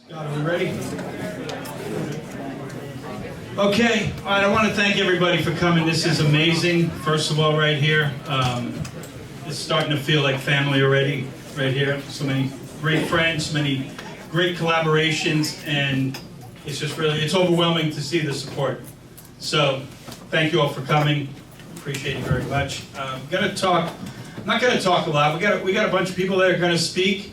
Scott, are we ready? Okay, all right, I want to thank everybody for coming. This is amazing, first of all, right here. It's starting to feel like family already, right here. So many great friends, so many great collaborations, and it's just really, it's overwhelming to see the support. So, thank you all for coming. Appreciate it very much. I'm not going to talk a lot. We got a bunch of people that are going to speak.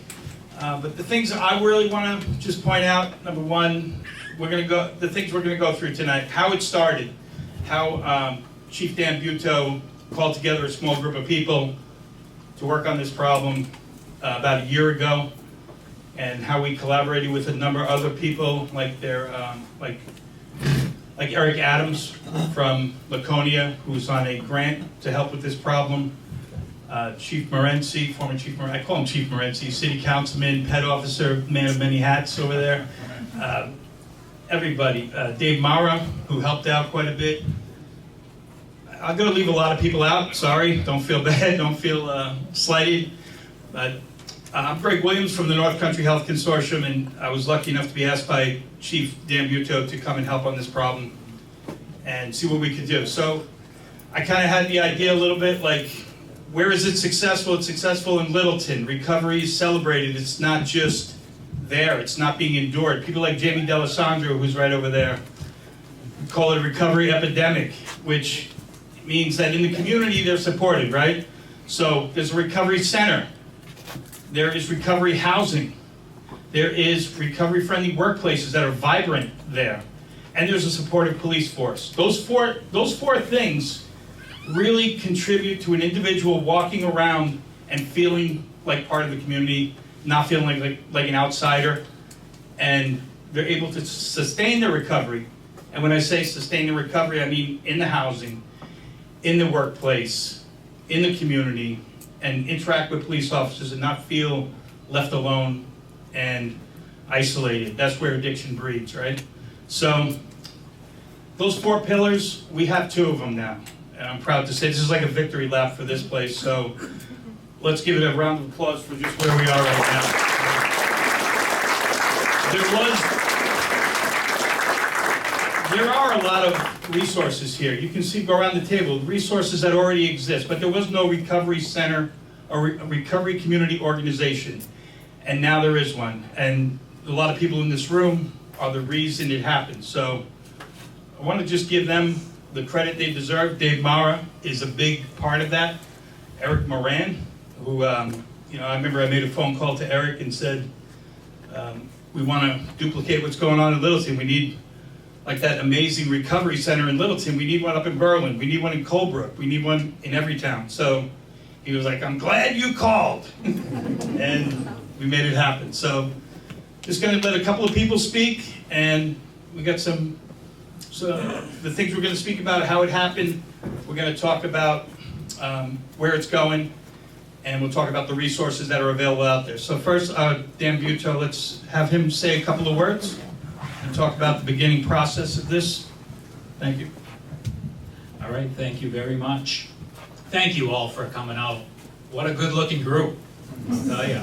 But the things I really want to just point out, number one, the things we're going to go through tonight, how it started, how Chief Dan Butow called together a small group of people to work on this problem about a year ago, and how we collaborated with a number of other people, like Eric Adams from Laconia, who's on a grant to help with this problem. Chief Morency, former Chief Morency, I call him Chief Morency, city councilman, pet officer, man of many hats over there. Everybody, Dave Mara, who helped out quite a bit. I'm going to leave a lot of people out, sorry, don't feel bad, don't feel slighted. But I'm Greg Williams from the North Country Health Consortium, and I was lucky enough to be asked by Chief Dan Butow to come and help on this problem and see what we could do. So I kind of had the idea a little bit like, where is it successful? It's successful in Littleton. Recovery is celebrated. It's not just there. It's not being endured. People like Jamie D'Alessandro, who's right over there, call it a recovery epidemic, which means that in the community they're supported, right? So there's a recovery center. There is recovery housing. There is recovery-friendly workplaces that are vibrant there. And there's a supportive police force. Those four things really contribute to an individual walking around and feeling like part of the community, not feeling like an outsider, and they're able to sustain their recovery. And when I say sustain the recovery, I mean in the housing, in the workplace, in the community, and interact with police officers and not feel left alone and isolated. That's where addiction breeds, right? So those four pillars, we have two of them now. And I'm proud to say this is like a victory lap for this place, so let's give it a round of applause for just where we are right now. There are a lot of resources here. You can see, go around the table, resources that already exist, but there was no recovery center or recovery community organization, and now there is one. And a lot of people in this room are the reason it happened. So I want to just give them the credit they deserve. Dave Mara is a big part of that. Eric Moran, who, I remember I made a phone call to Eric and said, we want to duplicate what's going on in Littleton. We need, like that amazing recovery center in Littleton, we need one up in Berlin. We need one in Colebrook. We need one in every town. So he was like, I'm glad you called. And we made it happen. So just going to let a couple of people speak, and we got some. So the things we're going to speak about, how it happened, we're going to talk about where it's going, and we'll talk about the resources that are available out there. So first, Dan Butow, let's have him say a couple of words and talk about the beginning process of this. Thank you. All right, thank you very much. Thank you all for coming out. What a good-looking group, I'll tell you.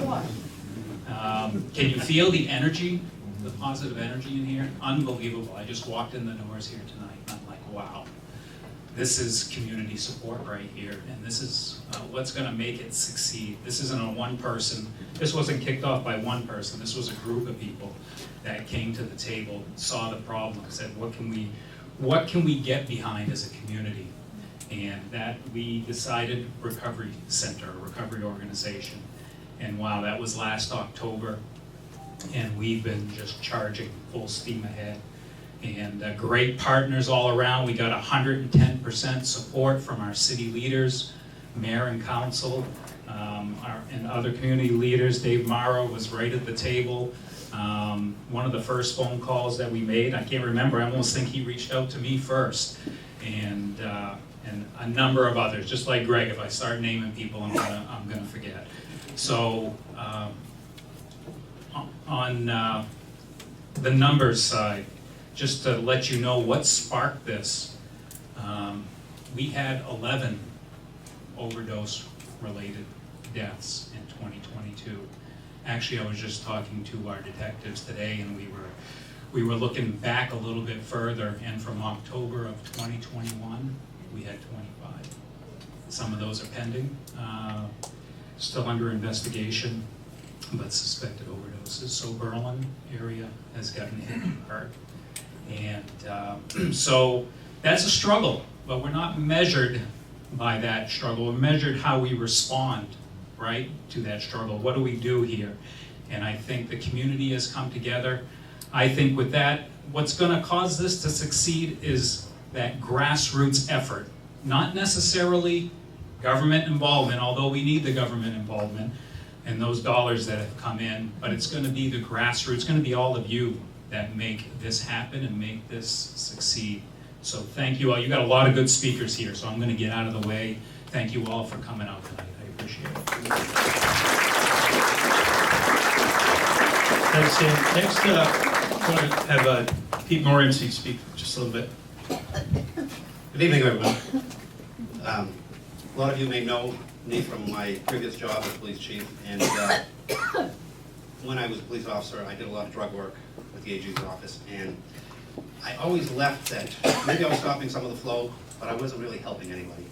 Can you feel the energy? The positive energy in here, unbelievable. I just walked in the doors here tonight, and I'm like, wow, this is community support right here, and this is what's going to make it succeed. This isn't a one person, this wasn't kicked off by one person, this was a group of people that came to the table, saw the problem, said, what can we get behind as a community? And that we decided recovery center, recovery organization. And wow, that was last October. And we've been just charging full steam ahead. And great partners all around. We got 110% support from our city leaders, mayor and council, and other community leaders. Dave Mara was right at the table. One of the first phone calls that we made, I can't remember, I almost think he reached out to me first. And a number of others, just like Greg, if I start naming people, I'm gonna forget. So, on the numbers side, just to let you know what sparked this, we had 11 overdose-related deaths in 2022. Actually, I was just talking to our detectives today, and we were looking back a little bit further, and from October of 2021, we had 25. Some of those are pending, still under investigation, but suspected overdoses. So Berlin area has gotten hit hard. And so that's a struggle, but we're not measured by that struggle. We're measured how we respond, right, to that struggle. What do we do here? And I think the community has come together. I think with that, what's gonna cause this to succeed is that grassroots effort, not necessarily government involvement, although we need the government involvement and those dollars that have come in, but it's gonna be the grassroots, it's gonna be all of you that make this happen and make this succeed. So thank you all. You got a lot of good speakers here, so I'm gonna get out of the way. Thank you all for coming out tonight. I appreciate it. Thanks, Sam. Next, I want to have Pete Morency speak just a little bit. Good evening, everyone. A lot of you may know me from my previous job as police chief, and when I was a police officer, I did a lot of drug work with the AG's office, and I always left that maybe I was stopping some of the flow, but I wasn't really helping anybody.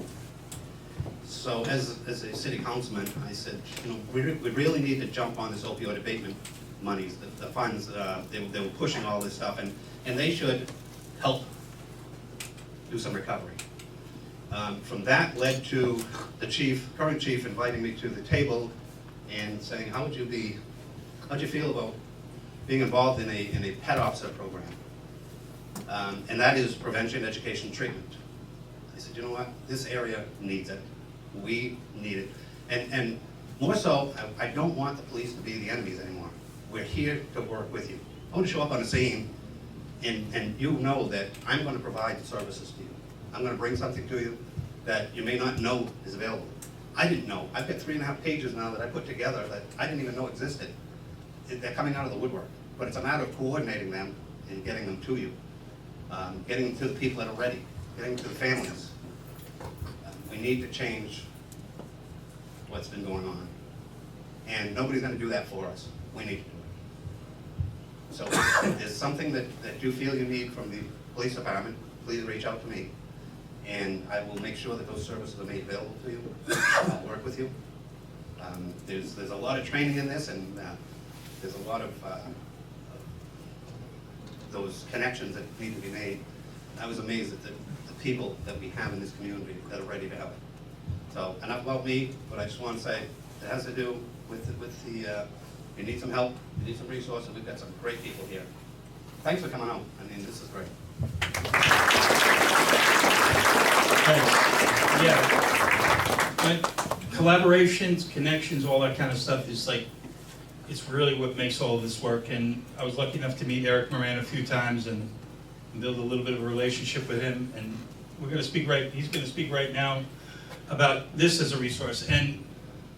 So as a city councilman, I said, you know, we really need to jump on this opioid abatement monies, the funds. They were pushing all this stuff, and they should help do some recovery. From that led to the current chief inviting me to the table and saying, how'd you feel about being involved in a pet officer program? And that is prevention, education, treatment. I said, you know what, this area needs it. We need it. And more so, I don't want the police to be the enemies anymore. We're here to work with you. I want to show up on a scene and you know that I'm going to provide services to you. I'm going to bring something to you that you may not know is available. I didn't know. I've got 3.5 pages now that I put together that I didn't even know existed. They're coming out of the woodwork. But it's a matter of coordinating them and getting them to you. Getting them to the people that are ready. Getting them to the families. We need to change what's been going on. And nobody's going to do that for us. We need to do it. So if there's something that you feel you need from the police department, please reach out to me. And I will make sure that those services are made available to you. I'll work with you. There's a lot of training in this, and there's a lot of those connections that need to be made. I was amazed at the people that we have in this community that are ready to help. So enough about me, but I just want to say it has to do with the you need some help, you need some resources. We've got some great people here. Thanks for coming out. I mean, this is great. Thanks. Yeah. But collaborations, connections, all that kind of stuff is like, it's really what makes all of this work. And I was lucky enough to meet Eric Moran a few times and build a little bit of a relationship with him. And we're going to speak he's going to speak right now about this as a resource. And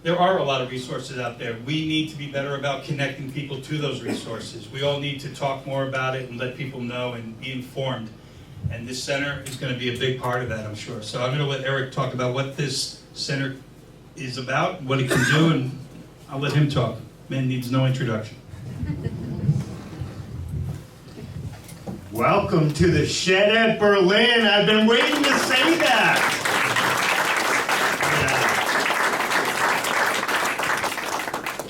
there are a lot of resources out there. We need to be better about connecting people to those resources. We all need to talk more about it and let people know and be informed. And this center is going to be a big part of that, I'm sure. So I'm going to let Eric talk about what this center is about, what it can do, and I'll let him talk. Man needs no introduction. Welcome to the shed at Berlin. I've been waiting to say that.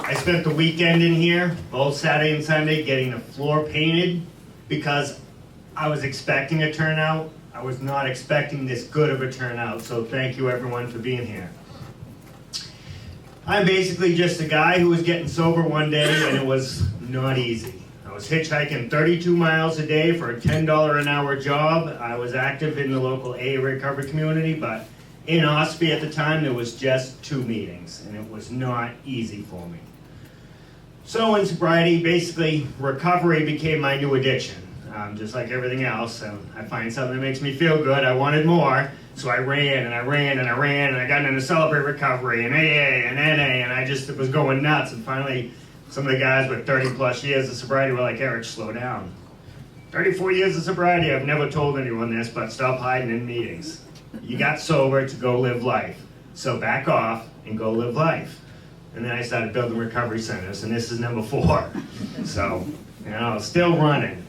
I spent the weekend in here, both Saturday and Sunday, getting the floor painted because I was expecting a turnout. I was not expecting this good of a turnout, so thank you everyone for being here. I'm basically just a guy who was getting sober one day, and it was not easy. I was hitchhiking 32 miles a day for a $10 an hour job. I was active in the local AA recovery community, but in Ospey at the time, there was just 2 meetings, and it was not easy for me. So in sobriety, basically, recovery became my new addiction. Just like everything else, I find something that makes me feel good. I wanted more, so I ran and I ran and I ran, and I got into Celebrate Recovery and AA and NA, and I just was going nuts. And finally, some of the guys with 30 plus years of sobriety were like, Eric, slow down. 34 years of sobriety, I've never told anyone this, but stop hiding in meetings. You got sober to go live life, so back off and go live life. and then I started building recovery centers, and this is number 4. So, you know, still running.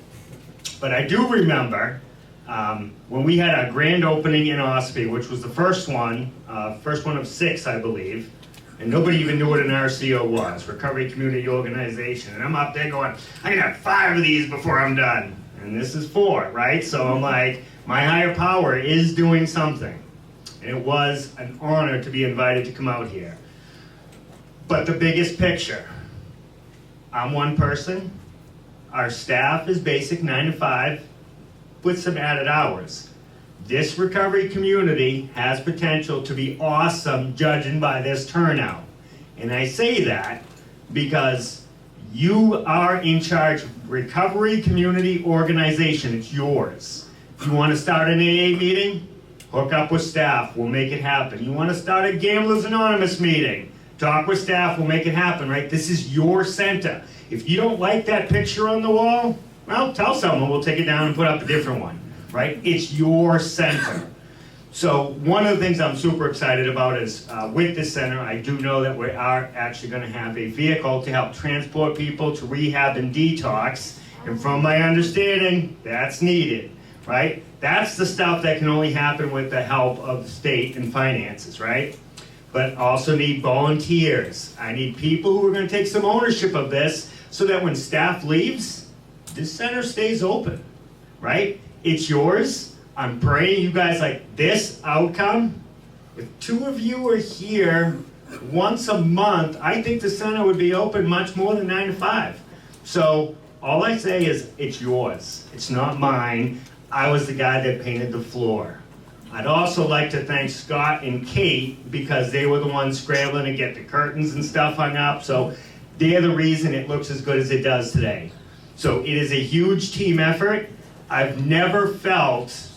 But I do remember when we had our grand opening in Ospey, which was the first one of 6, I believe, and nobody even knew what an RCO was, Recovery Community Organization. And I'm up there going, I can have 5 of these before I'm done. And this is 4, right? So I'm like, my higher power is doing something. And it was an honor to be invited to come out here. But the biggest picture, I'm one person. Our staff is basic 9 to 5 with some added hours. This recovery community has potential to be awesome judging by this turnout. And I say that because you are in charge of Recovery Community Organization. It's yours. If you want to start an AA meeting, hook up with staff. We'll make it happen. You want to start a Gamblers Anonymous meeting, talk with staff. We'll make it happen, right? This is your center. If you don't like that picture on the wall, well, tell someone. We'll take it down and put up a different one, right? It's your center. So one of the things I'm super excited about is with this center, I do know that we are actually going to have a vehicle to help transport people to rehab and detox. And from my understanding, that's needed, right? That's the stuff that can only happen with the help of the state and finances, right? But also need volunteers. I need people who are going to take some ownership of this so that when staff leaves, this center stays open, right? It's yours. I'm praying you guys like this outcome. If 2 of you are here once a month, I think the center would be open much more than 9 to 5. So all I say is it's yours. It's not mine. I was the guy that painted the floor. I'd also like to thank Scott and Kate because they were the ones scrambling to get the curtains and stuff hung up. So they're the reason it looks as good as it does today. So it is a huge team effort. I've never felt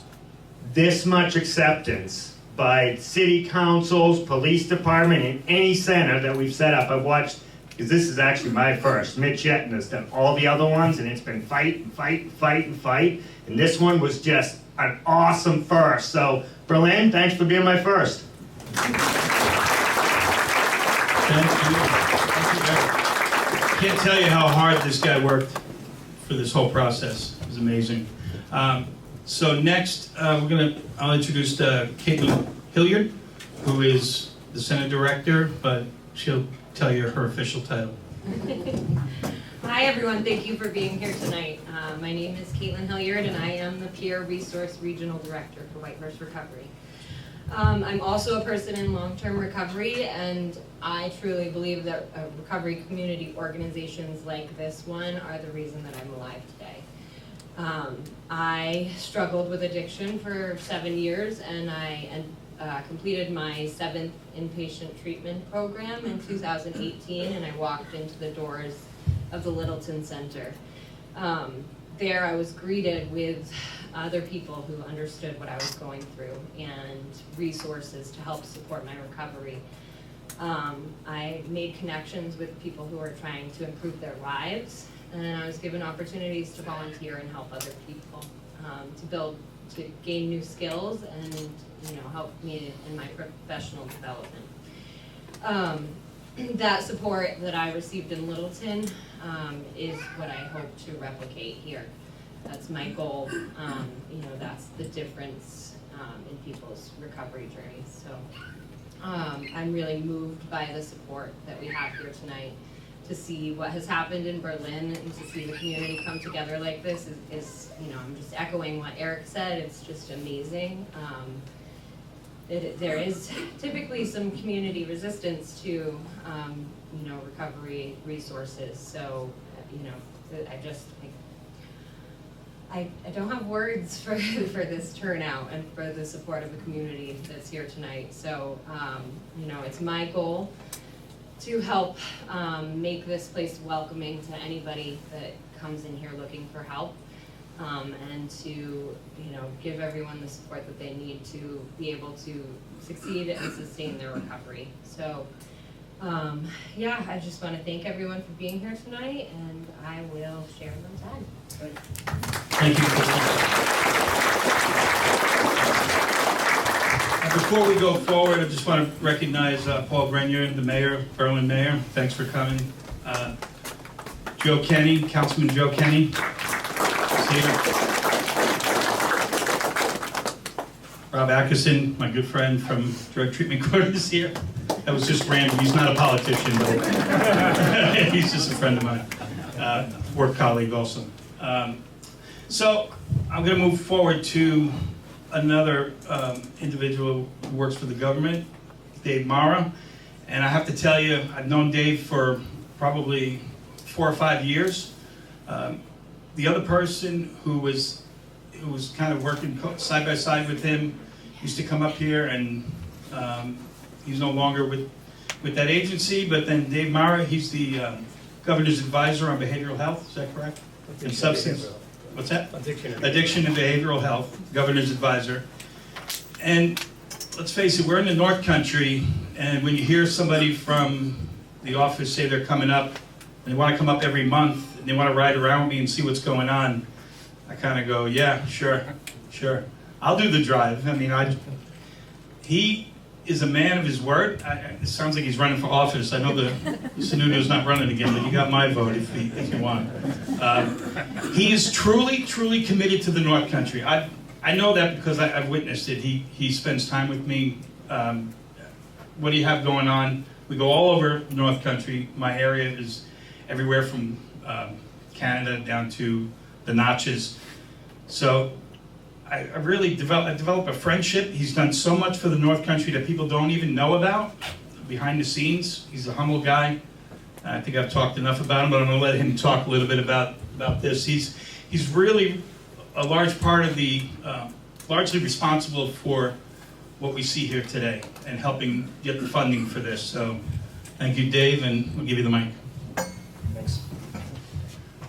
this much acceptance by city councils, police department, and any center that we've set up. I've watched, because this is actually my first. Mitch Yetton has done all the other ones, and it's been fight, fight, fight, and fight. And this one was just an awesome first. So, Berlin, thanks for being my first. Thank you. Can't tell you how hard this guy worked for this whole process. It was amazing. So next, I'll introduce Caitlin Hilliard, who is the Senate Director, but she'll tell you her official title. Hi everyone, thank you for being here tonight. My name is Caitlin Hilliard and I am the Peer Resource Regional Director for Whitehorse Recovery. I'm also a person in long-term recovery, and I truly believe that recovery community organizations like this one are the reason that I'm alive today. I struggled with addiction for 7 years, and I completed my 7th inpatient treatment program in 2018, and I walked into the doors of the Littleton Center. There I was greeted with other people who understood what I was going through and resources to help support my recovery. I made connections with people who were trying to improve their lives, and I was given opportunities to volunteer and help other people to gain new skills and help me in my professional development. That support that I received in Littleton is what I hope to replicate here. That's my goal. That's the difference in people's recovery journeys. So I'm really moved by the support that we have here tonight. To see what has happened in Berlin and to see the community come together like this is I'm just echoing what Eric said. It's just amazing. There is typically some community resistance to recovery resources. So I don't have words for this turnout and for the support of the community that's here tonight. So it's my goal to help make this place welcoming to anybody that comes in here looking for help, and to give everyone the support that they need to be able to succeed and sustain their recovery. So I just want to thank everyone for being here tonight, and I will share my time. Thank you. Before we go forward, I just want to recognize Paul Grenier, the mayor, Berlin mayor. Thanks for coming. Joe Kenny, Councilman Joe Kenny. is here. Rob Atkinson, my good friend from Drug Treatment Court, is here. That was just random. He's not a politician, but he's just a friend of mine. Work colleague also. So I'm going to move forward to another individual who works for the government, Dave Mara. And I have to tell you, I've known Dave for probably 4 or 5 years. The other person who was kind of working side by side with him used to come up here, and he's no longer with that agency. But then Dave Mara, he's the governor's advisor on behavioral health. Is that correct? And substance. What's that? Addiction and behavioral health, governor's advisor. And let's face it, we're in the North Country, and when you hear somebody from the office say they're coming up, and they want to come up every month, and they want to ride around with me and see what's going on, I kind of go, yeah, sure. I'll do the drive. I mean, he is a man of his word. It sounds like he's running for office. I know the Sununu's not running again, but you got my vote if you want. He is truly committed to the North Country. I know that because I've witnessed it. He spends time with me. What do you have going on? We go all over the North Country. My area is everywhere from Canada down to the Notches. So I really developed a friendship. He's done so much for the North Country that people don't even know about behind the scenes. He's a humble guy. I think I've talked enough about him, but I'm going to let him talk a little bit about this. He's really a large part of the, largely responsible for what we see here today and helping get the funding for this. So thank you, Dave, and we'll give you the mic. Thanks.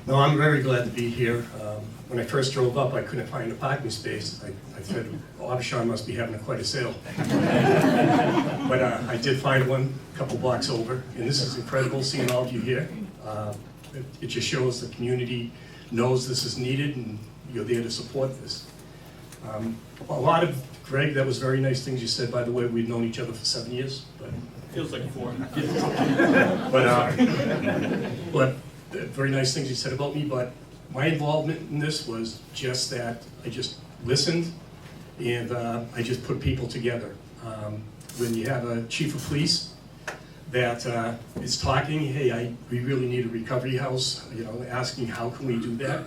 No, I'm very glad to be here. When I first drove up, I couldn't find a parking space. I said, Abishan must be having quite a sale. But I did find one a couple blocks over, and this is incredible seeing all of you here. It just shows the community knows this is needed, and you're there to support this. A lot of, Greg, that was very nice things you said, by the way. We've known each other for 7 years. But Feels like 4. But very nice things you said about me, but my involvement in this was just that I just listened and I just put people together. When you have a chief of police that is talking, hey, we really need a recovery house, asking how can we do that.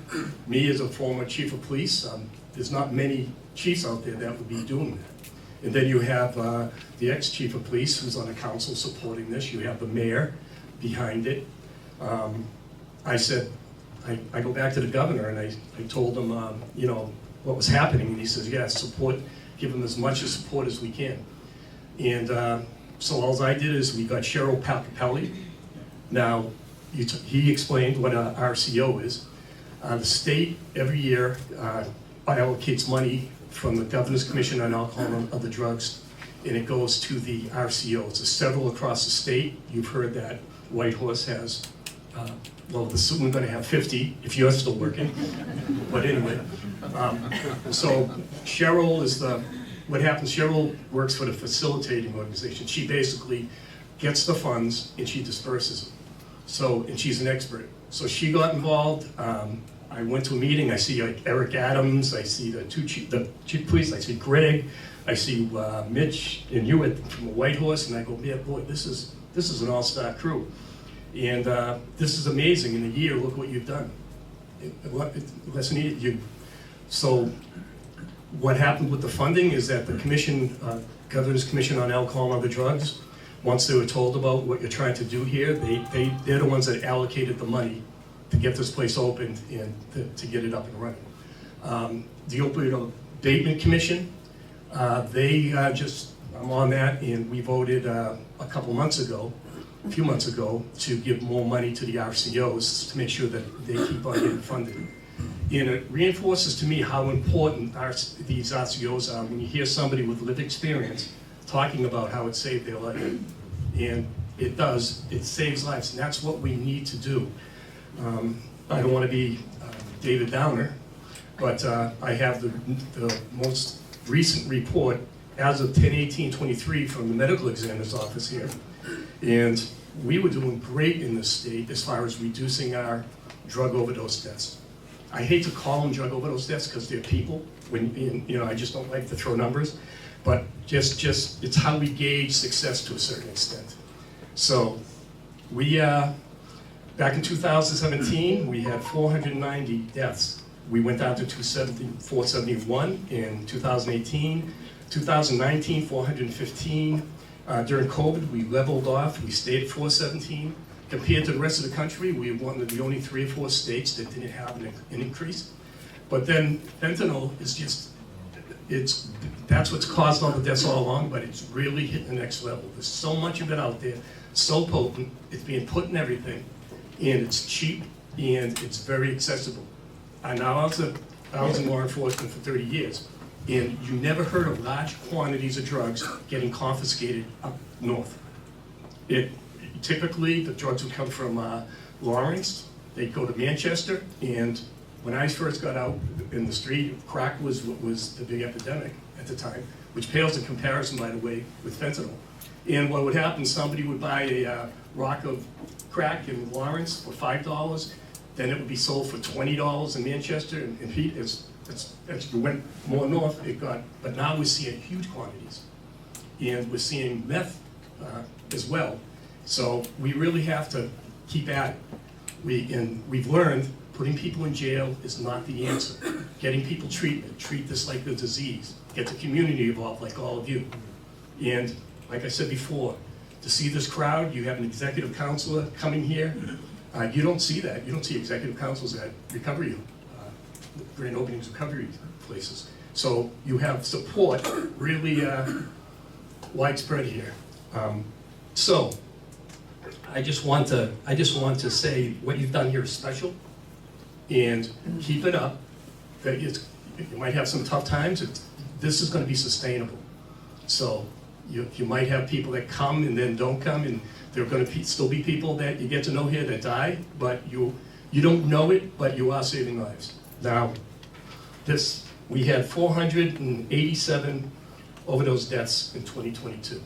Me as a former chief of police, there's not many chiefs out there that would be doing that. And then you have the ex-chief of police who's on the council supporting this. You have the mayor behind it. I said, I go back to the governor and I told him, what was happening, and he says, yeah, support, give him as much support as we can. And so all I did is we got Cheryl Palcapelli. Now, he explained what a RCO is. The state every year allocates money from the Governor's Commission on Alcohol and Other Drugs, and it goes to the RCO. It's several across the state. You've heard that Whitehorse has. Well, we're going to have 50 if you're still working. But anyway, so Cheryl is what happens, Cheryl works for the facilitating organization. She basically gets the funds and she disperses them. So, and she's an expert. So she got involved. I went to a meeting, I see Eric Adams, I see the chief of police, I see Greg, I see Mitch and you from Whitehorse, and I go, man, boy, this is an all-star crew. And this is amazing. In a year, look what you've done. So what happened with the funding is that the commission, Governor's Commission on Alcohol and Other Drugs, once they were told about what you're trying to do here, they're the ones that allocated the money to get this place open and to get it up and running. The Opioid Abatement Commission, I'm on that, and we voted a few months ago, to give more money to the RCOs to make sure that they keep on getting funded. And it reinforces to me how important these RCOs are when you hear somebody with lived experience talking about how it saved their life. And it does, it saves lives, and that's what we need to do. I don't want to be David Downer, but I have the most recent report as of 10/18/23 from the medical examiner's office here. And we were doing great in this state as far as reducing our drug overdose deaths. I hate to call them drug overdose deaths because they're people. I just don't like to throw numbers. But just it's how we gauge success to a certain extent. So we, back in 2017, we had 490 deaths. We went down to 471 in 2018. 2019, 415. During COVID, we leveled off. We stayed at 417. Compared to the rest of the country, we were one of the only 3 or 4 states that didn't have an increase. But then fentanyl is just, that's what's caused all the deaths all along, but it's really hitting the next level. There's so much of it out there, so potent, it's being put in everything, and it's cheap, and it's very accessible. Now, I was in law enforcement for 30 years, and you never heard of large quantities of drugs getting confiscated up north. Typically, the drugs would come from Lawrence, they'd go to Manchester, and when I first got out in the street, crack was what was the big epidemic at the time, which pales in comparison, by the way, with fentanyl. And what would happen, somebody would buy a rock of crack in Lawrence for $5, then it would be sold for $20 in Manchester, and Pete, as we went more north, but now we're seeing huge quantities. And we're seeing meth as well. So we really have to keep at it. We've learned putting people in jail is not the answer. Getting people treatment, treat this like a disease. Get the community involved like all of you. And like I said before, to see this crowd, you have an executive counselor coming here. You don't see that. You don't see executive counsels at recovery, grand openings recovery places. So you have support really widespread here. So I just want to say what you've done here is special, and keep it up. That you might have some tough times. This is going to be sustainable. So you might have people that come and then don't come, and there are going to still be people that you get to know here that die, but you don't know it, but you are saving lives. Now, we had 487 overdose deaths in 2022.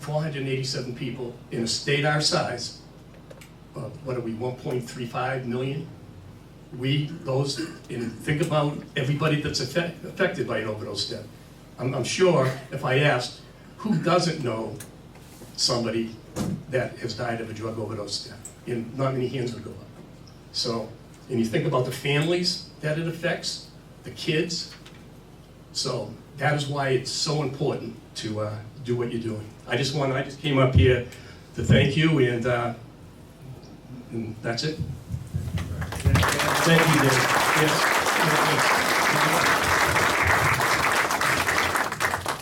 487 people in a state our size. What are we, 1.35 million? And think about everybody that's affected by an overdose death. I'm sure if I asked, who doesn't know somebody that has died of a drug overdose death? And not many hands would go up. So, and you think about the families that it affects, the kids. So that is why it's so important to do what you're doing. I just came up here to thank you, and that's it. Thank you, Dave. Yes.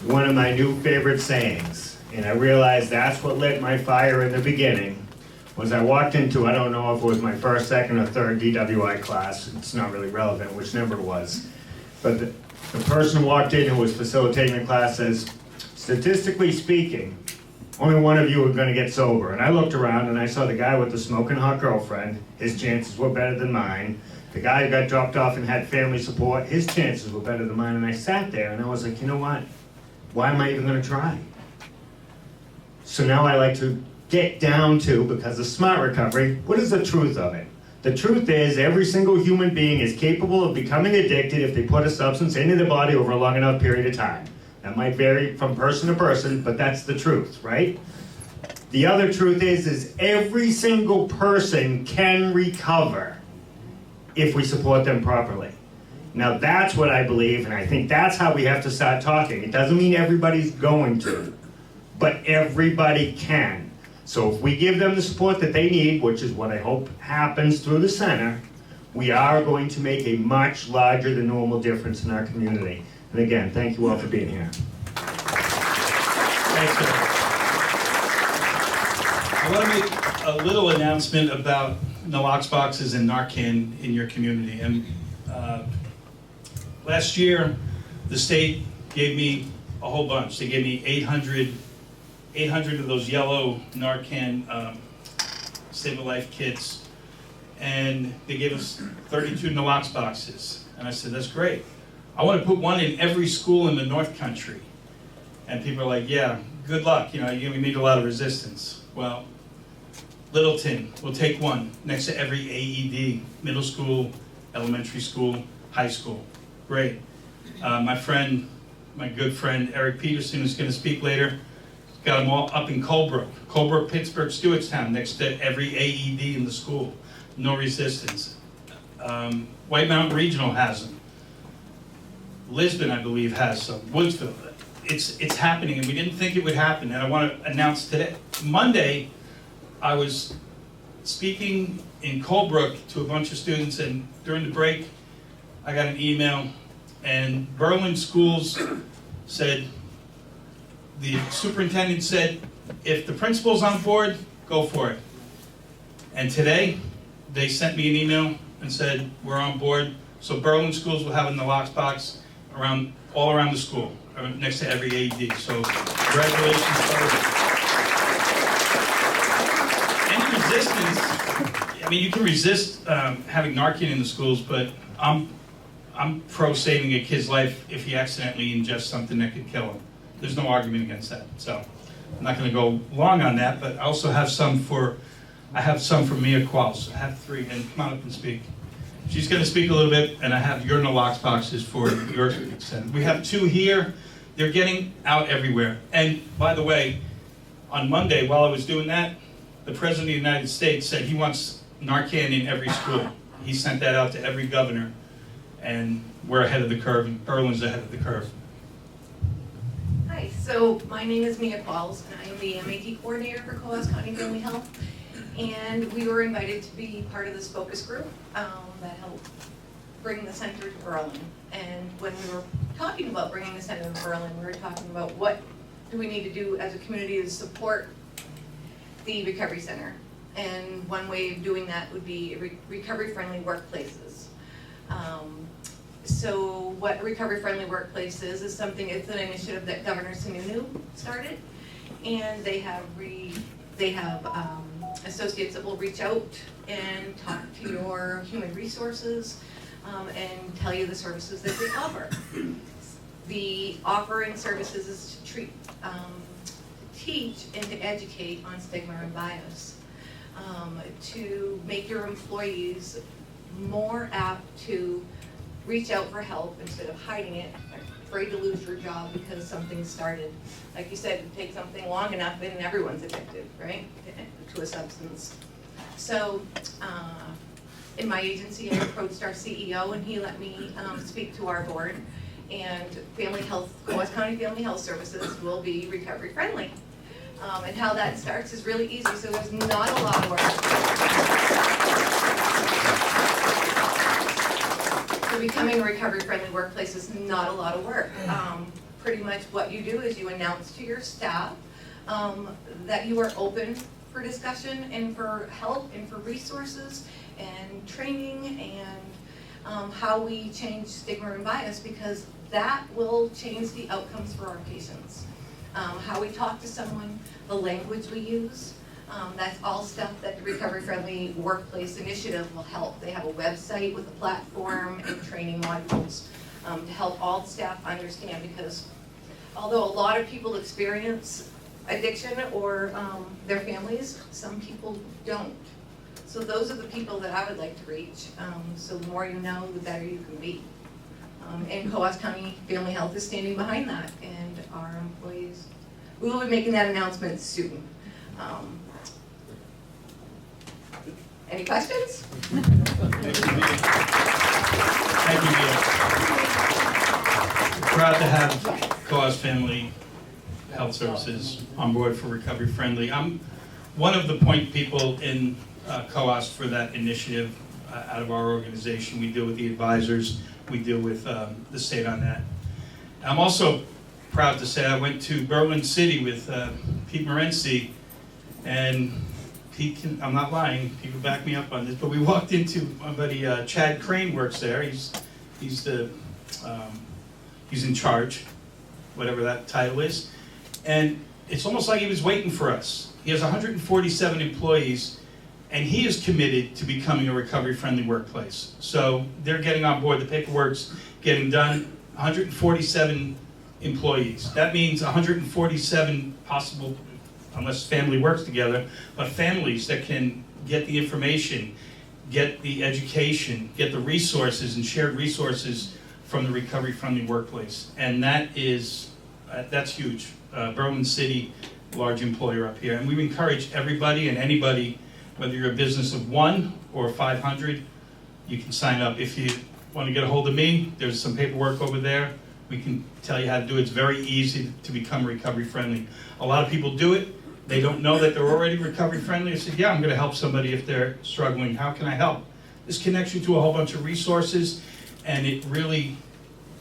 One of my new favorite sayings, and I realized that's what lit my fire in the beginning, was I walked into, I don't know if it was my first, second, or third DWI class, it's not really relevant which number it was, but the person who walked in who was facilitating the class says, statistically speaking, only one of you are going to get sober. And I looked around and I saw the guy with the smoking hot girlfriend, his chances were better than mine. The guy who got dropped off and had family support, his chances were better than mine. And I sat there and I was like, you know what? Why am I even going to try? So now I like to get down to, because of smart recovery, what is the truth of it? The truth is every single human being is capable of becoming addicted if they put a substance into their body over a long enough period of time. That might vary from person to person, but that's the truth, right? The other truth is every single person can recover if we support them properly. Now that's what I believe, and I think that's how we have to start talking. It doesn't mean everybody's going to, but everybody can. So if we give them the support that they need, which is what I hope happens through the center, we are going to make a much larger than normal difference in our community. And again, thank you all for being here. Thanks, sir. I want to make a little announcement about Nalox boxes and Narcan in your community. And last year, the state gave me a whole bunch. They gave me 800 of those yellow Narcan Save a Life kits, and they gave us 32 Nalox boxes. And I said, that's great. I want to put one in every school in the North Country. And people are like, yeah, good luck, you know, you're gonna meet a lot of resistance. Well, Littleton will take one next to every AED, middle school, elementary school, high school. Great. My good friend Eric Peterson, is gonna speak later, got them all up in Colebrook, Pittsburgh, Stewartstown, next to every AED in the school. No resistance. White Mountain Regional has them. Lisbon, I believe, has some. Woodsville. It's happening, and we didn't think it would happen. And I want to announce today, Monday, I was speaking in Colebrook to a bunch of students, and during the break, I got an email, and Berlin Schools said, the superintendent said, if the principal's on board, go for it. And today, they sent me an email and said, we're on board. So Berlin Schools will have in the lockbox all around the school, next to every AED. So congratulations, Berlin. Any resistance, I mean, you can resist having Narcan in the schools, but I'm pro saving a kid's life if he accidentally ingests something that could kill him. There's no argument against that. So I'm not going to go long on that, but I also have some for Mia Qualls. I have 3, and come on up and speak. She's going to speak a little bit, and I have your nalox boxes for your consent. We have 2 here. They're getting out everywhere. And by the way, on Monday, while I was doing that, the President of the United States said he wants Narcan in every school. He sent that out to every governor, and we're ahead of the curve, and Berlin's ahead of the curve. Hi, so my name is Mia Qualls, and I am the MAT coordinator for Coas County Family Health. And we were invited to be part of this focus group that helped bring the center to Berlin. And when we were talking about bringing the center to Berlin, we were talking about what do we need to do as a community to support the recovery center. And one way of doing that would be recovery-friendly workplaces. So what recovery-friendly workplace is something, it's an initiative that Governor Sununu started, and they have associates that will reach out and talk to your human resources and tell you the services that they offer. The offering services is to teach and to educate on stigma and bias, to make your employees more apt to reach out for help instead of hiding it, afraid to lose your job because something started. Like you said, it takes something long enough and everyone's addicted, right, to a substance. So in my agency, I approached our CEO and he let me speak to our board, and Family Health, Coas County Family Health Services will be recovery friendly. And how that starts is really easy, so there's not a lot of work. So becoming a recovery-friendly workplace is not a lot of work. Pretty much what you do is you announce to your staff that you are open for discussion and for help and for resources and training and how we change stigma and bias, because that will change the outcomes for our patients. How we talk to someone, the language we use, that's all stuff that the Recovery Friendly Workplace Initiative will help. They have a website with a platform and training modules to help all the staff understand, because although a lot of people experience addiction or their families, some people don't. So those are the people that I would like to reach. So the more you know, the better you can be. And Coas County Family Health is standing behind that, and our employees, we will be making that announcement soon. Any questions? Thank you, Mia. Proud to have Coas Family Health Services on board for Recovery Friendly. I'm one of the point people in Coas for that initiative out of our organization. We deal with the advisors, we deal with the state on that. I'm also proud to say I went to Berlin City with Pete Morency, and Pete I'm not lying, people back me up on this, but we walked into, my buddy Chad Crane works there. He's in charge, whatever that title is, and it's almost like he was waiting for us. He has 147 employees, and he is committed to becoming a recovery-friendly workplace. So they're getting on board, the paperwork's getting done. 147 employees. That means 147 possible, unless family works together, but families that can get the information, get the education, get the resources and shared resources from the recovery-friendly workplace. And that's huge. Berlin City, large employer up here. And we encourage everybody and anybody, whether you're a business of 1 or 500, you can sign up. If you want to get a hold of me, there's some paperwork over there. We can tell you how to do it. It's very easy to become recovery-friendly. A lot of people do it. They don't know that they're already recovery-friendly. I said, yeah, I'm going to help somebody if they're struggling. How can I help? This connects you to a whole bunch of resources, and it really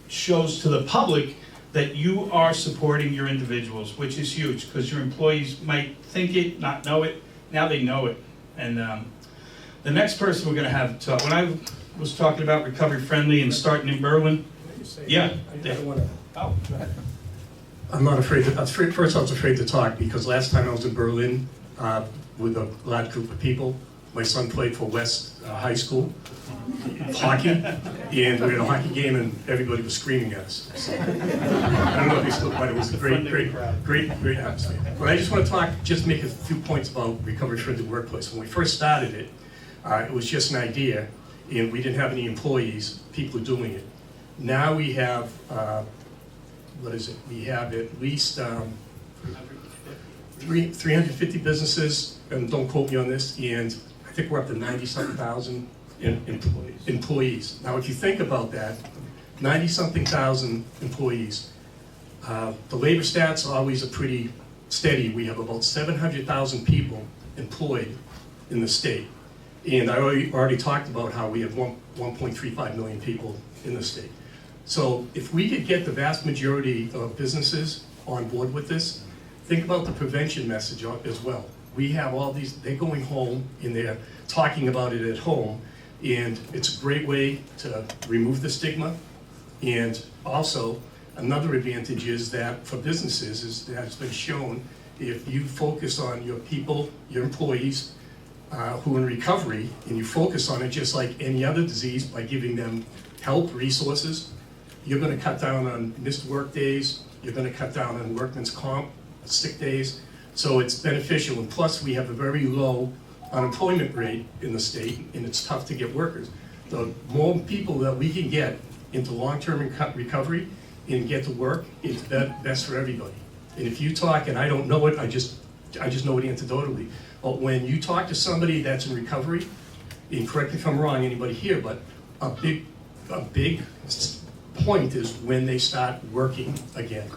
shows to the public that you are supporting your individuals, which is huge, because your employees might think it, not know it. Now they know it. And the next person we're going to have talk, when I was talking about recovery-friendly and starting in Berlin, yeah. Oh, go ahead. I'm not afraid. First, I was afraid to talk because last time I was in Berlin with a large group of people, my son played for West High School hockey, and we had a hockey game, and everybody was screaming at us. So, I don't know if you still, but it was a great atmosphere. But I just want to talk, just make a few points about recovery-friendly workplace. When we first started it, it was just an idea, and we didn't have any employees, people doing it. Now we have. We have at least 350 businesses, and don't quote me on this, and I think we're up to 90-something thousand employees. Now, if you think about that, 90-something thousand employees, the labor stats always are pretty steady. We have about 700,000 people employed in the state. And I already talked about how we have 1.35 million people in the state. So if we could get the vast majority of businesses on board with this, think about the prevention message as well. We have all these, they're going home and they're talking about it at home, and it's a great way to remove the stigma. And also, another advantage is that for businesses, is that it's been shown, if you focus on your people, your employees, who are in recovery, and you focus on it just like any other disease by giving them help, resources, you're going to cut down on missed work days, you're going to cut down on workman's comp, sick days, so it's beneficial. And plus, we have a very low unemployment rate in the state, and it's tough to get workers. The more people that we can get into long-term recovery and get to work, it's best for everybody. And if you talk, and I don't know it, I just know it anecdotally, but when you talk to somebody that's in recovery, and correct me if I'm wrong, anybody here, but a big point is when they start working again,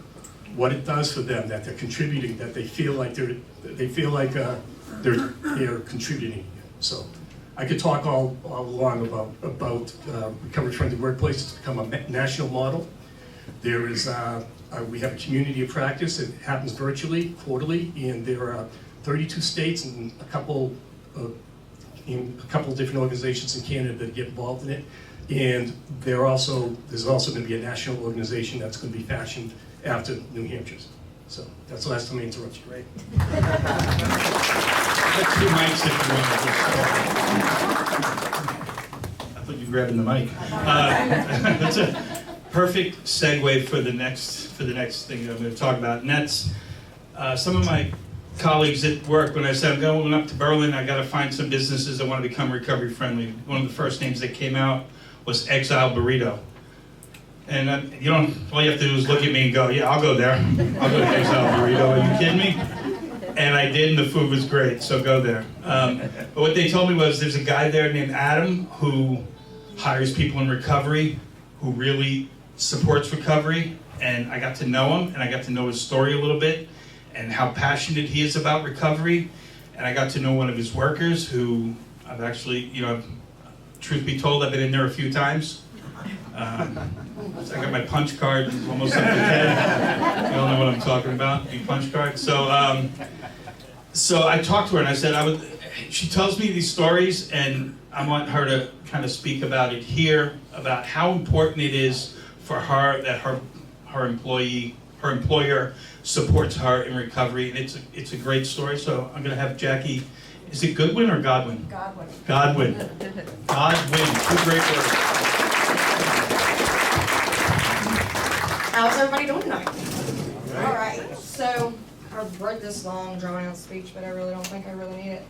what it does for them, that they're contributing, that they feel like they're contributing. So I could talk all along about recovery-friendly workplaces to become a national model. There is we have a community of practice. It happens virtually, quarterly, and there are 32 states and a couple different organizations in Canada that get involved in it. And there's also going to be a national organization that's going to be fashioned after New Hampshire's. So that's the last time I interrupt you, right? That's 2 mics if you want to. I thought you were grabbing the mic. That's a perfect segue for the next thing that I'm going to talk about, and that's some of my colleagues at work. When I said I'm going up to Berlin, I got to find some businesses that want to become recovery friendly. One of the first names that came out was Exile Burrito. And all you have to do is look at me and go, yeah, I'll go there. I'll go to Exile Burrito. Are you kidding me? And I did, and the food was great, so go there. But what they told me was there's a guy there named Adam who hires people in recovery, who really supports recovery, and I got to know him, and I got to know his story a little bit, and how passionate he is about recovery. And I got to know one of his workers who I've actually, truth be told, I've been in there a few times. I got my punch card almost up to 10. You all know what I'm talking about, the punch card. So I talked to her and I said, she tells me these stories and I want her to kind of speak about it here, about how important it is for her that her employer supports her in recovery. And it's a great story. So I'm going to have Jackie. Is it Goodwin or Godwin? Godwin. Godwin. Godwin. 2 great words. How's everybody doing tonight? All right, so I wrote this long, drawn-out speech, but I really don't think I really need it.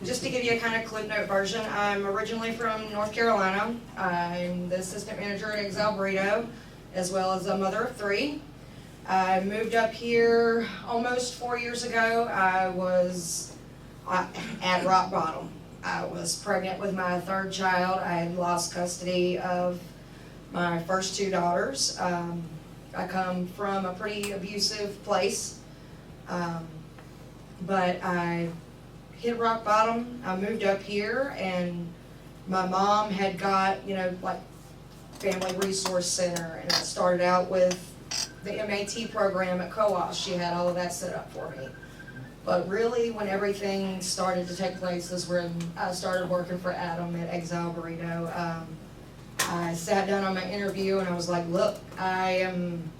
Just to give you a kind of clip note version, I'm originally from North Carolina. I'm the assistant manager at Exile Burrito, as well as a mother of 3. I moved up here almost 4 years ago. I was at rock bottom. I was pregnant with my 3rd child. I had lost custody of my first 2 daughters. I come from a pretty abusive place, but I hit rock bottom. I moved up here, and my mom had got, like Family Resource Center, and I started out with the MAT program at COAS. She had all of that set up for me. But really, when everything started to take place is when I started working for Adam at Exile Burrito. I sat down on my interview and I was like, look, I am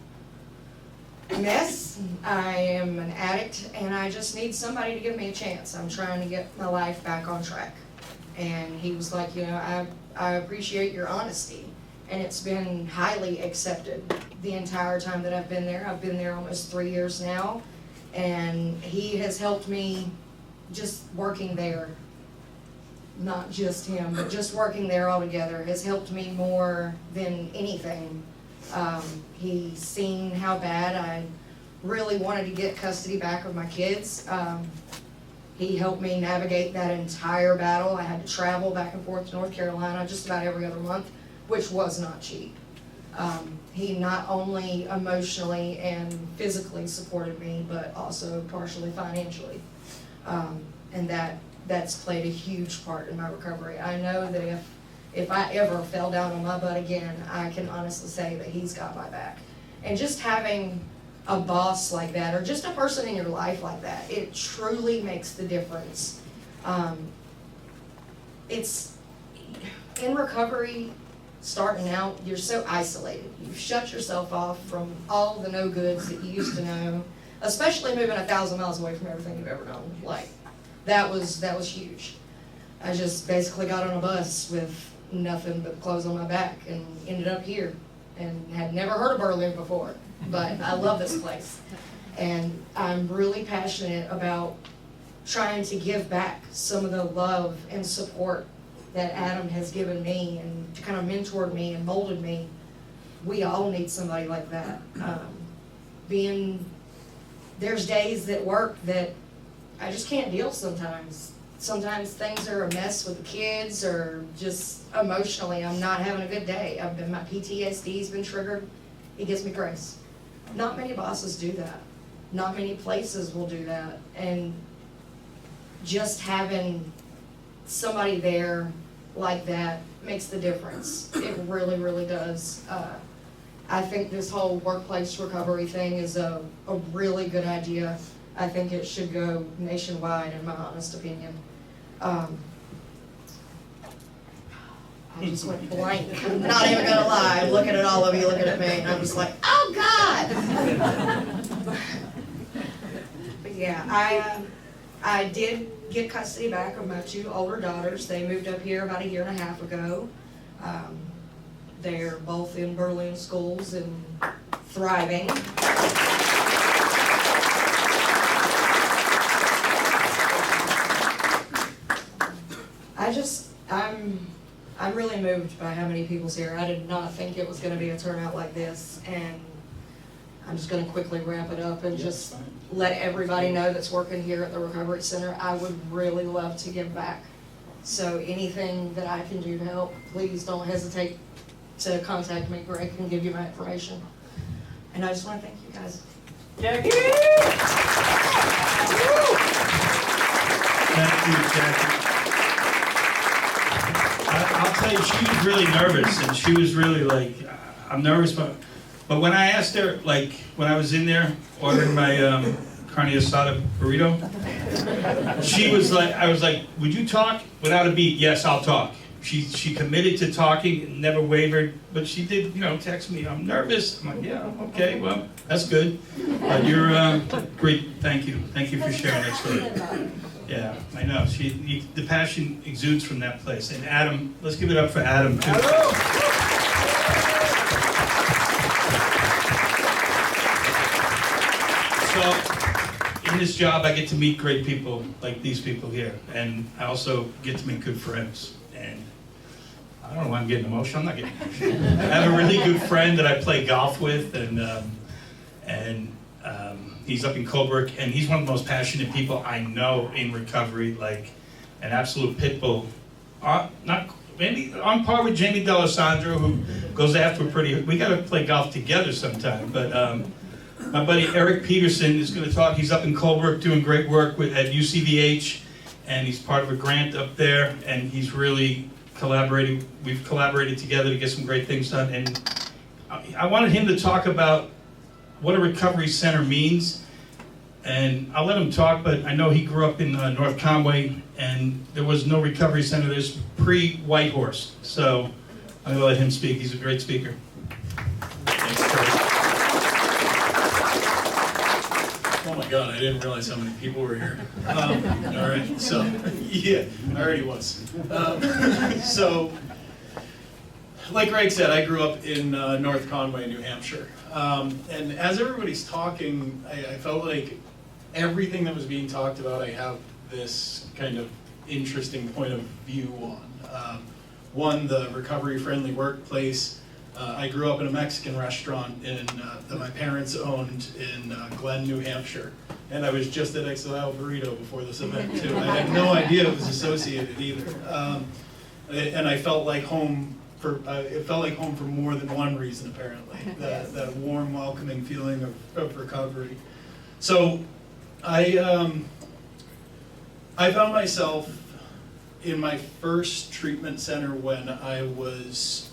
a mess, I am an addict, and I just need somebody to give me a chance. I'm trying to get my life back on track. And he was like, I appreciate your honesty. And it's been highly accepted the entire time that I've been there. I've been there almost 3 years now. And he has helped me just working there. Not just him, but just working there all together has helped me more than anything. He's seen how bad I really wanted to get custody back of my kids. He helped me navigate that entire battle. I had to travel back and forth to North Carolina just about every other month, which was not cheap. He not only emotionally and physically supported me, but also partially financially. And that's played a huge part in my recovery. I know that if I ever fell down on my butt again, I can honestly say that he's got my back. And just having a boss like that, or just a person in your life like that, it truly makes the difference. It's in recovery, starting out, you're so isolated. You've shut yourself off from all the no goods that you used to know, especially moving 1,000 miles away from everything you've ever known. Like, that was huge. I just basically got on a bus with nothing but clothes on my back and ended up here, and had never heard of Berlin before, but I love this place. And I'm really passionate about trying to give back some of the love and support that Adam has given me and kind of mentored me and molded me. We all need somebody like that. There's days that work that I just can't deal sometimes. Sometimes things are a mess with the kids, or just emotionally I'm not having a good day. My PTSD's been triggered. He gives me grace. Not many bosses do that. Not many places will do that. And just having somebody there like that makes the difference. It really, really does. I think this whole workplace recovery thing is a really good idea. I think it should go nationwide, in my honest opinion. I just went blank. I'm not even gonna lie. I'm looking at all of you looking at me, and I'm just like, oh God! But yeah, I did get custody back of my 2 older daughters. They moved up here about 1.5 years ago. They're both in Berlin schools and thriving. I'm really moved by how many people's here. I did not think it was going to be a turnout like this, and I'm just going to quickly wrap it up and just let everybody know that's working here at the Recovery Center. I would really love to give back. So anything that I can do to help, please don't hesitate to contact me. Greg can give you my information. And I just want to thank you guys. Thank you, Jackie. I'll tell you, she was really nervous, and she was really like, I'm nervous, but when I asked her, like, when I was in there ordering my carne asada burrito, she was like, I was like, would you talk without a beat? Yes, I'll talk. She committed to talking, never wavered, but she did, text me, I'm nervous. I'm like, yeah, okay, well, that's good. But you're great, thank you. Thank you for sharing that story. Yeah, I know. The passion exudes from that place. And Adam, let's give it up for Adam, too. So, in this job, I get to meet great people like these people here, and I also get to make good friends. And I don't know why I'm getting emotional. I'm not getting emotional. I have a really good friend that I play golf with, and he's up in Colebrook, and he's one of the most passionate people I know in recovery, like an absolute pit bull. Not maybe on par with Jamie D'Alessandro, who goes after pretty. We got to play golf together sometime, but. My buddy Eric Peterson is going to talk. He's up in Colebrook doing great work at UCVH, and he's part of a grant up there, and he's really collaborating. We've collaborated together to get some great things done, and I wanted him to talk about what a recovery center means, and I'll let him talk, but I know he grew up in North Conway, and there was no recovery center. There's pre-Whitehorse, so I'm going to let him speak. He's a great speaker. Thanks, Kurt. Oh my God, I didn't realize how many people were here. All right, so, yeah, I already was. So, like Greg said, I grew up in North Conway, New Hampshire. And as everybody's talking, I felt like everything that was being talked about, I have this kind of interesting point of view on. One, the recovery-friendly workplace. I grew up in a Mexican restaurant that my parents owned in Glen, New Hampshire, and I was just at Exile Burrito before this event too. I had no idea it was associated either, and I felt like home it felt like home for more than one reason apparently. That warm, welcoming feeling of recovery. So I found myself in my first treatment center when I was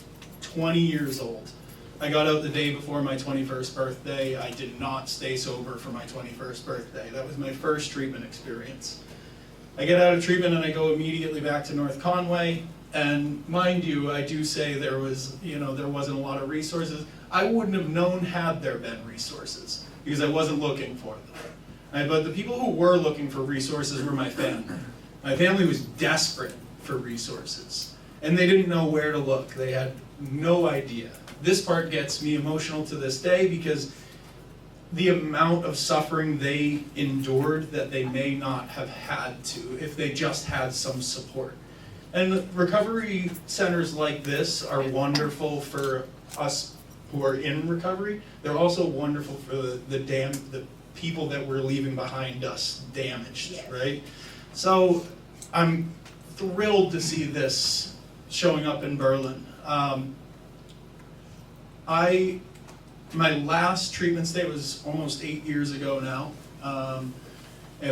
20 years old. I got out the day before my 21st birthday. I did not stay sober for my 21st birthday. That was my first treatment experience. I get out of treatment and I go immediately back to North Conway. And mind you, I do say there wasn't a lot of resources. I wouldn't have known had there been resources because I wasn't looking for them. But the people who were looking for resources were my family. My family was desperate for resources, and they didn't know where to look. They had no idea. This part gets me emotional to this day because the amount of suffering they endured that they may not have had to if they just had some support. And recovery centers like this are wonderful for us who are in recovery. They're also wonderful for the people that we're leaving behind us damaged, yes. Right? So I'm thrilled to see this showing up in Berlin. My last treatment stay was almost 8 years ago now,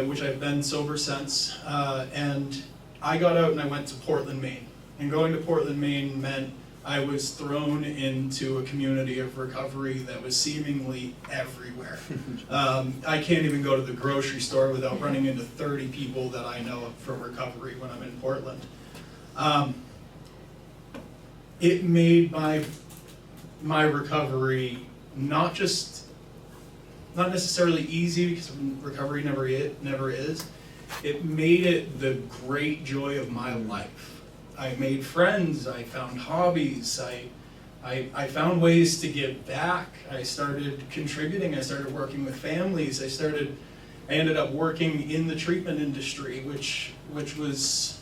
which I've been sober since, and I got out and I went to Portland, Maine. And going to Portland, Maine meant I was thrown into a community of recovery that was seemingly everywhere. I can't even go to the grocery store without running into 30 people that I know from recovery when I'm in Portland. It made my recovery not necessarily easy, because recovery never is. It made it the great joy of my life. I made friends, I found hobbies, I found ways to give back. I started contributing, I started working with families, I ended up working in the treatment industry, which was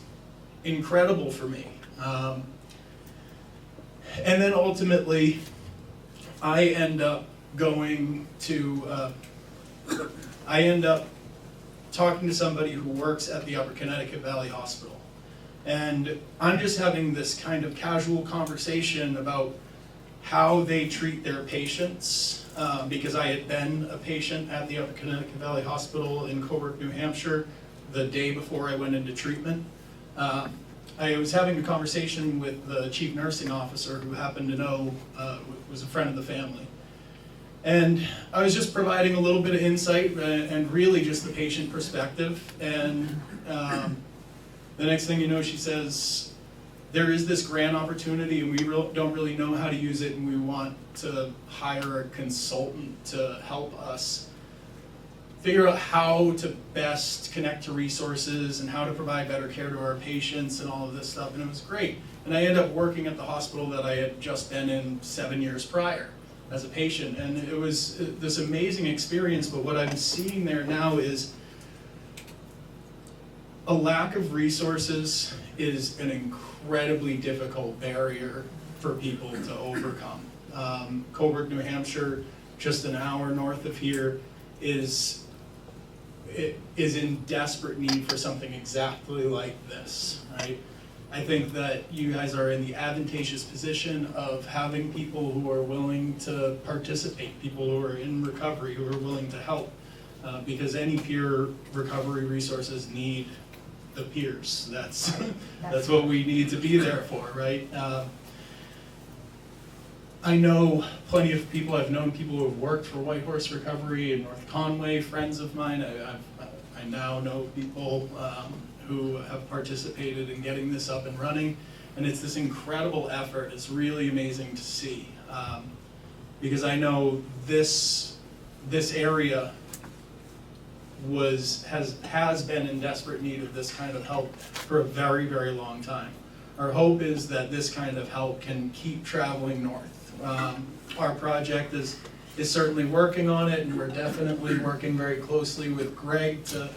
incredible for me. And then ultimately, I end up talking to somebody who works at the Upper Connecticut Valley Hospital. And I'm just having this kind of casual conversation about how they treat their patients, because I had been a patient at the Upper Connecticut Valley Hospital in Colebrook, New Hampshire, the day before I went into treatment. I was having a conversation with the chief nursing officer, who happened to know, was a friend of the family. And I was just providing a little bit of insight and really just the patient perspective. And the next thing you know, she says, there is this grant opportunity and we don't really know how to use it, and we want to hire a consultant to help us figure out how to best connect to resources and how to provide better care to our patients and all of this stuff. And it was great. And I ended up working at the hospital that I had just been in 7 years prior. as a patient, and it was this amazing experience. But what I'm seeing there now is a lack of resources is an incredibly difficult barrier for people to overcome. Coburg, New Hampshire, just an hour north of here, is in desperate need for something exactly like this, right? I think that you guys are in the advantageous position of having people who are willing to participate, people who are in recovery, who are willing to help, because any peer recovery resources need the peers. That's what we need to be there for, right? I know plenty of people. I've known people who have worked for White Horse Recovery in North Conway, friends of mine. I now know people who have participated in getting this up and running, and it's this incredible effort. It's really amazing to see, because I know this area has been in desperate need of this kind of help for a very, very long time. Our hope is that this kind of help can keep traveling north. Our project is certainly working on it, and we're definitely working very closely with Greg to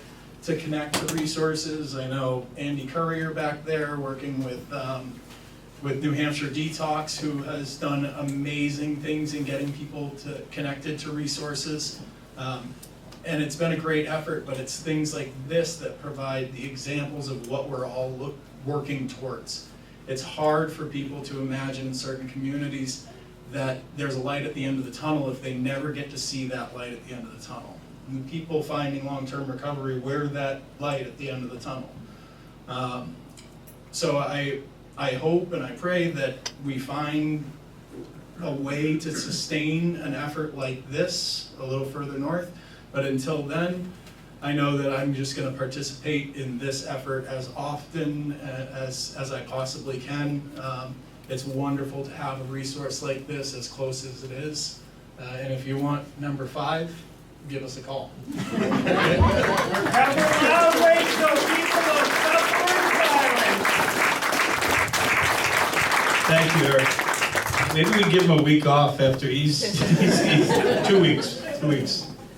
connect the resources. I know Andy Currier back there working with New Hampshire Detox, who has done amazing things in getting people connected to resources. And it's been a great effort, but it's things like this that provide the examples of what we're all working towards. It's hard for people to imagine in certain communities that there's a light at the end of the tunnel if they never get to see that light at the end of the tunnel. And people finding long-term recovery, we're that light at the end of the tunnel. So I hope and I pray that we find a way to sustain an effort like this a little further north. But until then, I know that I'm just going to participate in this effort as often as I possibly can. It's wonderful to have a resource like this as close as it is. And if you want number 5, give us a call. Thank you, Eric. Maybe we give him a week off after he's 2 weeks.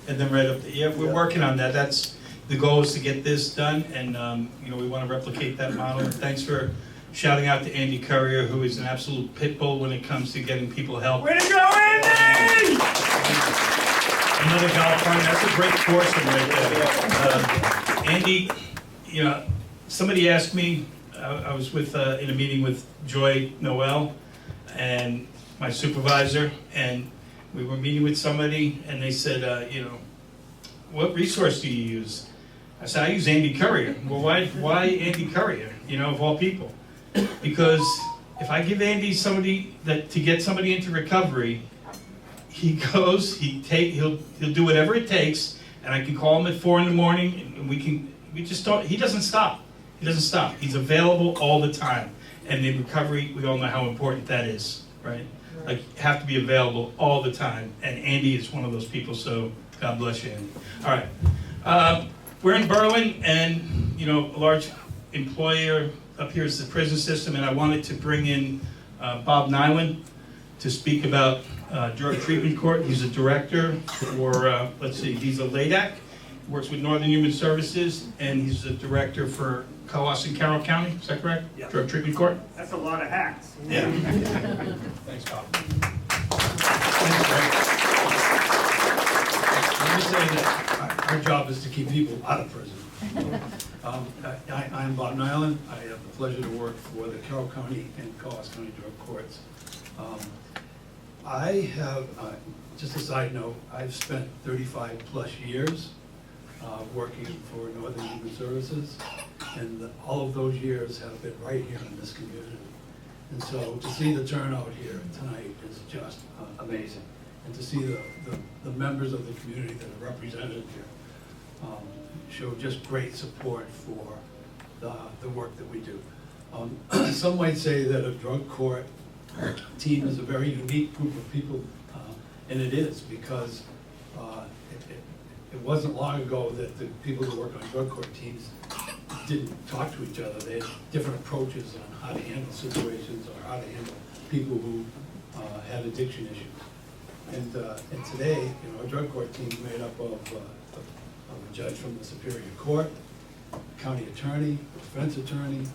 And then right up there. Yeah, we're working on that. That's the goal, is to get this done, and we want to replicate that model. Thanks for shouting out to Andy Currier, who is an absolute pit bull when it comes to getting people help. Way to go, Andy! Another golf partner. That's a great foursome right there. Andy, somebody asked me. I was in a meeting with Joy Noel and my supervisor, and we were meeting with somebody, and they said, what resource do you use? I said, I use Andy Currier. Well, why Andy Currier, of all people? Because if I give Andy to get somebody into recovery, he goes, he'll do whatever it takes, and I can call him at 4 in the morning, and he doesn't stop. He doesn't stop. He's available all the time. And in recovery, we all know how important that is, right? Like, you have to be available all the time, and Andy is one of those people, so God bless you, Andy. All right. We're in Berlin, and, a large employer up here is the prison system, and I wanted to bring in Bob Nyland to speak about drug treatment court. He's a director for, he's a LADAC, works with Northern Human Services, and he's a director for Coas and Carroll County, is that correct? Yeah. Drug treatment court? That's a lot of hats. Yeah. Thanks, Bob. Let me say that our job is to keep people out of prison. I'm Bob Nyland. I have the pleasure to work for the Carroll County and Coas County Drug Courts. I have, just a side note, I've spent 35 plus years working for Northern Human Services, and all of those years have been right here in this community. And so to see the turnout here tonight is just amazing. And to see the members of the community that are represented here show just great support for the work that we do. Some might say that a drug court team is a very unique group of people, and it is, because it wasn't long ago that the people who work on drug court teams didn't talk to each other. They had different approaches on how to handle situations or how to handle people who had addiction issues. And today, our drug court team is made up of a judge from the Superior Court, county attorney, defense attorney,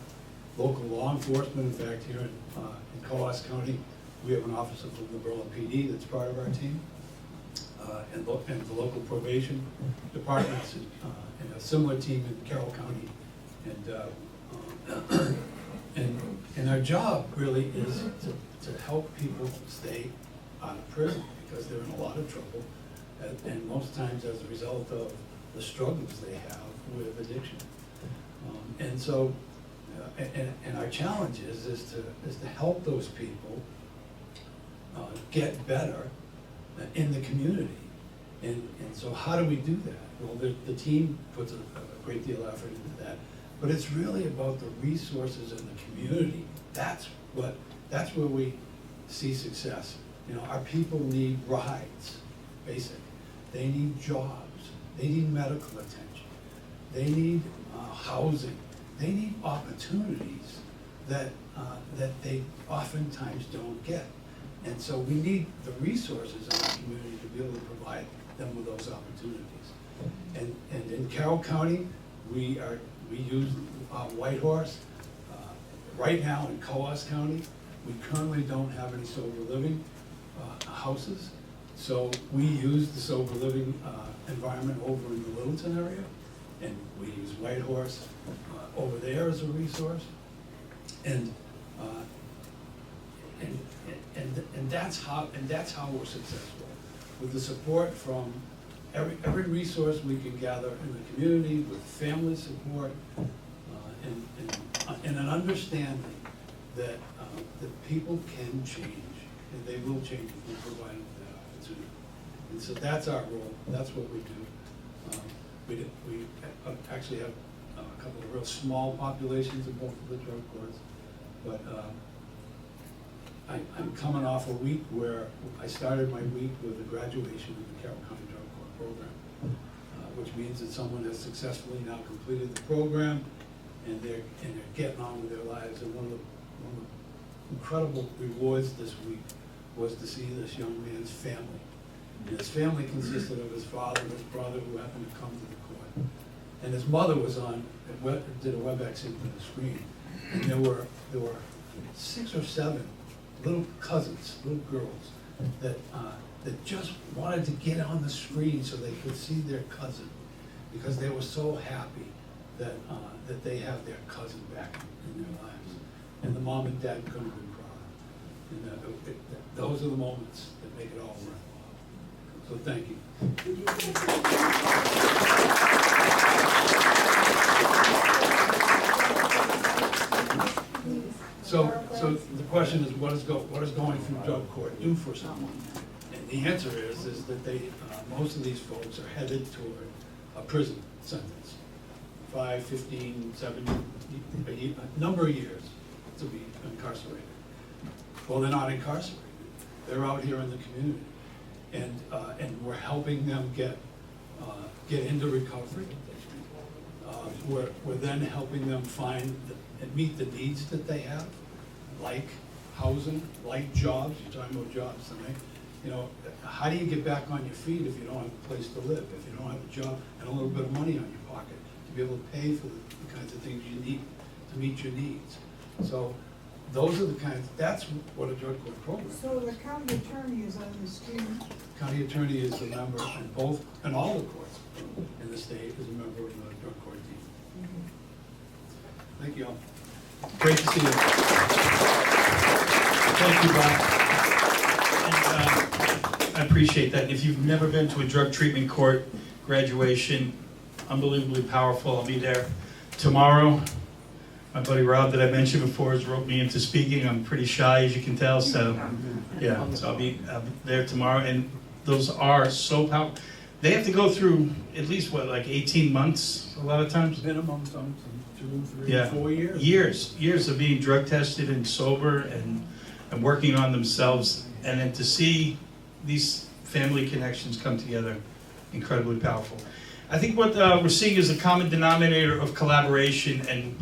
local law enforcement. In fact, here in Coas County, we have an officer from the Berlin PD that's part of our team, and the local probation departments, and a similar team in Carroll County. And our job really is to help people stay out of prison because they're in a lot of trouble, and most times as a result of the struggles they have with addiction. And so, and our challenge is to help those people get better in the community. And so how do we do that? Well, the team puts a great deal of effort into that, but it's really about the resources in the community. That's where we see success. Our people need rides, basic. They need jobs. They need medical attention. They need housing. They need opportunities that they oftentimes don't get. And so we need the resources in our community to be able to provide them with those opportunities. And in Carroll County, we use Whitehorse. Right now in Coas County, we currently don't have any sober living houses. So we use the sober living environment over in the Littleton area, and we use Whitehorse over there as a resource. And that's how we're successful, with the support from every resource we can gather in the community, with family support, and an understanding that people can change, and they will change if we provide them with that opportunity. And so that's our role. That's what we do. We actually have a couple of real small populations in both of the drug courts, but I'm coming off a week where I started my week with a graduation in the Carroll County Drug Court program, which means that someone has successfully now completed the program, and they're getting on with their lives. And one of the incredible rewards this week was to see this young man's family. And his family consisted of his father and his brother, who happened to come to the court, and his mother was on, did a WebEx into the screen, and there were 6 or 7 little cousins, little girls, that just wanted to get on the screen so they could see their cousin, because they were so happy that they have their cousin back in their lives. And the mom and dad couldn't have been prouder. And those are the moments that make it all worthwhile. So thank you. So the question is, what is going through drug court do for someone? And the answer is that they most of these folks are headed toward a prison sentence, 5, 15, 7, a number of years to be incarcerated. Well, they're not incarcerated. They're out here in the community, and we're helping them get into recovery. We're then helping them find and meet the needs that they have, like housing, like jobs. You're talking about jobs tonight. How do you get back on your feet if you don't have a place to live, if you don't have a job and a little bit of money on your pocket to be able to pay for the kinds of things you need to meet your needs? So those are the kinds, that's what a drug court program is. So the county attorney is on this team? County attorney is a member in all the courts in the state, is a member of the drug court team. Thank you all. Great to see you. Thank you, Bob. And, I appreciate that. If you've never been to a drug treatment court graduation, unbelievably powerful. I'll be there tomorrow. My buddy Rob, that I mentioned before, has roped me into speaking. I'm pretty shy, as you can tell, so yeah. So I'll be there tomorrow, and those are so powerful. They have to go through at least, what, like 18 months a lot of times? Minimum, some 2, 3, Yeah. 4 years. Years of being drug tested and sober and working on themselves, and then to see these family connections come together, incredibly powerful. I think what we're seeing is a common denominator of collaboration and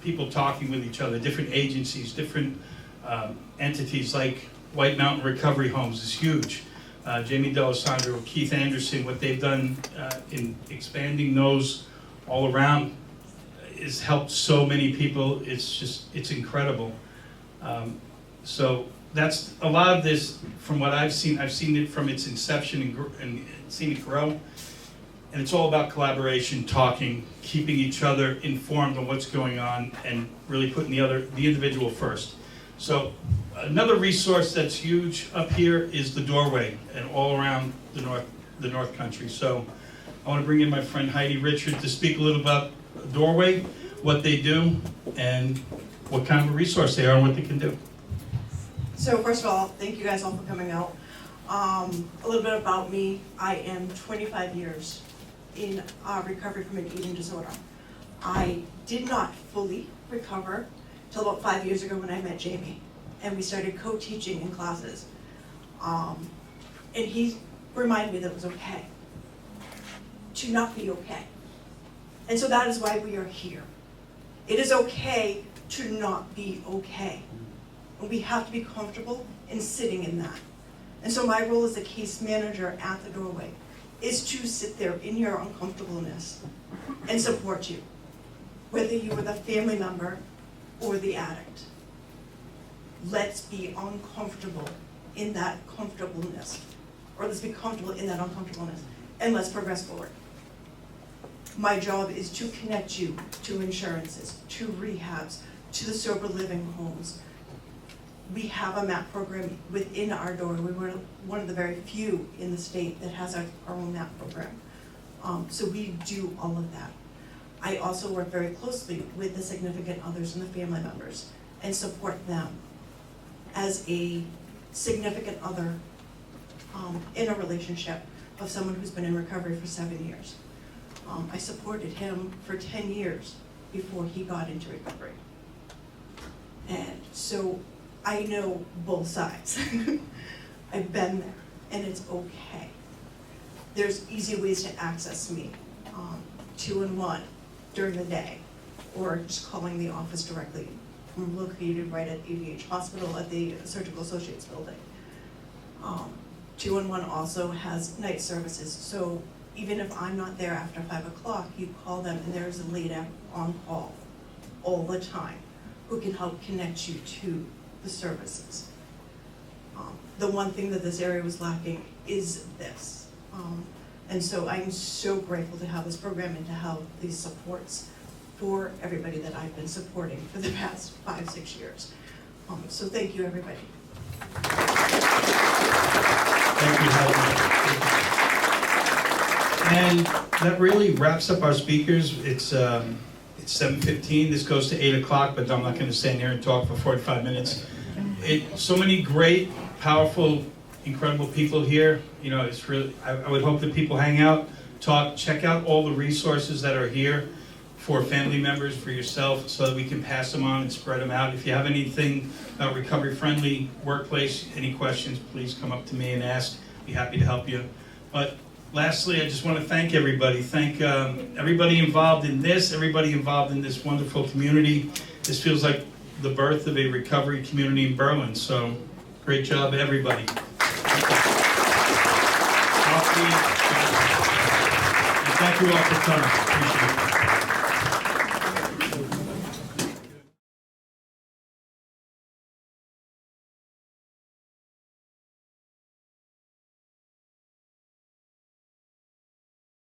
people talking with each other, different agencies, different entities like White Mountain Recovery Homes is huge. Jamie D'Alessandro, Keith Anderson, what they've done in expanding those all around has helped so many people. It's incredible. So that's a lot of this from what I've seen. I've seen it from its inception and seen it grow. And it's all about collaboration, talking, keeping each other informed on what's going on, and really putting the individual first. So another resource that's huge up here is the doorway, and all around the North Country. So I want to bring in my friend Heidi Richard to speak a little about the doorway, what they do, and what kind of a resource they are and what they can do. So first of all, thank you guys all for coming out. A little bit about me. I am 25 years in recovery from an eating disorder. I did not fully recover till about 5 years ago when I met Jamie, and we started co-teaching in classes. And he reminded me that it was okay to not be okay. And so that is why we are here. It is okay to not be okay. And we have to be comfortable in sitting in that. And so my role as a case manager at the doorway is to sit there in your uncomfortableness and support you, whether you are the family member or the addict. Let's be uncomfortable in that comfortableness, or let's be comfortable in that uncomfortableness, and let's progress forward. My job is to connect you to insurances, to rehabs, to the sober living homes. We have a MAP program within our door. We were one of the very few in the state that has our own MAP program. So we do all of that. I also work very closely with the significant others and the family members and support them as a significant other in a relationship of someone who's been in recovery for 7 years. I supported him for 10 years before he got into recovery. And so I know both sides. I've been there, and it's okay. There's easy ways to access me, 2-in-1 during the day, or just calling the office directly. I'm located right at AVH Hospital at the Surgical Associates building. 2-in-1 also has night services, so even if I'm not there after 5 o'clock, you call them and there's a lady on call all the time who can help connect you to the services. The one thing that this area was lacking is this. And so I'm so grateful to have this program and to have these supports for everybody that I've been supporting for the past 5-6 years. So thank you, everybody. Thank you, Heidi. And that really wraps up our speakers. It's 7:15. This goes to 8 o'clock, but I'm not going to stand here and talk for 45 minutes. So many great, powerful, incredible people here. You know, it's really. I would hope that people hang out, talk, check out all the resources that are here for family members, for yourself, so that we can pass them on and spread them out. If you have anything about recovery-friendly workplace, any questions, please come up to me and ask. Be happy to help you. But lastly, I just want to thank everybody. Thank everybody involved in this, everybody involved in this wonderful community. This feels like the birth of a recovery community in Berlin. So, great job, everybody. And thank you all for coming. Appreciate it.